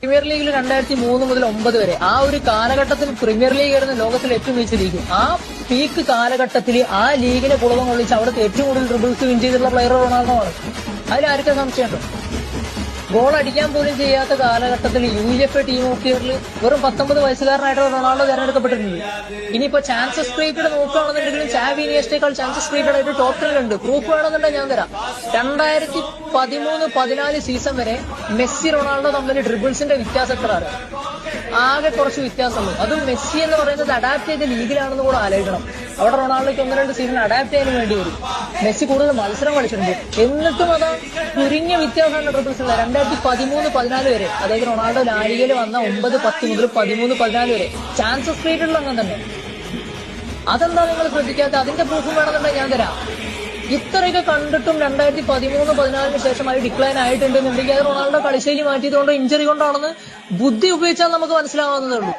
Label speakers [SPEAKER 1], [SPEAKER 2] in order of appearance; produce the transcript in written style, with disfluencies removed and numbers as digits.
[SPEAKER 1] Premier ലീഗിൽ 2003 മുതൽ 2009 വരെ ആ ഒരു കാലഘട്ടത്തിൽ പ്രീമിയർ ലീഗ് ആയിരുന്നു ലോകത്തിലെ ഏറ്റവും മികച്ച ലീഗ്. ആ പീക്ക് കാലഘട്ടത്തിൽ ആ ലീഗിനെ കുളകം കൊള്ളിച്ച് അവിടുത്തെ ഏറ്റവും കൂടുതൽ ഡ്രിബിൾസ് വിൻ ചെയ്തിട്ടുള്ള പ്ലെയർ റൊണാൾഡോ ആണ്. അതിലാർക്കും സംശയമുണ്ടോ? ഗോൾ അടിക്കാൻ പോലും ചെയ്യാത്ത കാലഘട്ടത്തിൽ UEFA ടീം ഓഫ് ഇയറിൽ വെറും 19 വയസ്സുകാരനായിട്ടുള്ള റൊണാൾഡോ തിരഞ്ഞെടുക്കപ്പെട്ടിട്ടുണ്ട്. ഇനിയിപ്പോ ചാൻസസ് ക്രിയേറ്റഡ് നോക്കുകയാണെന്നുണ്ടെങ്കിലും ചാവി ഇനിയസ്റ്റേക്കാൾ ചാൻസസ് ക്രിയേറ്റഡ് ആയിട്ട് ടോട്ടലുണ്ട്. പ്രൂഫ് വേണമെന്നുണ്ടെങ്കിൽ ഞാൻ തരാം. 2013-14 സീസൺ വരെ മെസ്സി റൊണാൾഡോ തമ്മിൽ ഡ്രിബിൾസിന്റെ വ്യത്യാസം എത്രയാണ്? ആകെ കുറച്ച് വ്യത്യാസമുള്ളൂ. അതും മെസ്സി എന്ന് പറയുന്നത് അഡാപ്റ്റ് ചെയ്ത ലീഗിലാണെന്ന് കൂടെ ആലോചിക്കണം. അവിടെ റൊണാൾഡോയ്ക്ക് 1-2 സീസൺ അഡാപ്റ്റ് ചെയ്യാൻ വേണ്ടി വരും. മെസ്സി കൂടുതൽ മത്സരം കളിച്ചിട്ടുണ്ട്. എന്നിട്ടും അതാ ചുരുങ്ങിയ വ്യത്യാസമാണ് ഡ്രിബിൾസിലുള്ള 2013-14 വരെ. അതായത് റൊണാൾഡോ ലാലിഗയിൽ വന്ന 9-10 മുതൽ 13-14 വരെ ചാൻസസ് ക്രിയേറ്റഡ് അങ്ങനെ തന്നെ. അതെന്താ നിങ്ങൾ ശ്രദ്ധിക്കാത്ത? അതിന്റെ പ്രൂഫും വേണമെന്നുണ്ടെങ്കിൽ ഞാൻ തരാം. ഇത്രയൊക്കെ കണ്ടിട്ടും 2013-14 ശേഷമായി ഡിക്ലൈൻ ആയിട്ടുണ്ടെന്നുണ്ടെങ്കിൽ അത് റൊണാൾഡോ കളിശൈലി മാറ്റിയതുകൊണ്ടോ ഇഞ്ചറി കൊണ്ടാണെന്ന് ബുദ്ധി ഉപയോഗിച്ചാൽ നമുക്ക് മനസ്സിലാവുന്നതേ ഉള്ളൂ.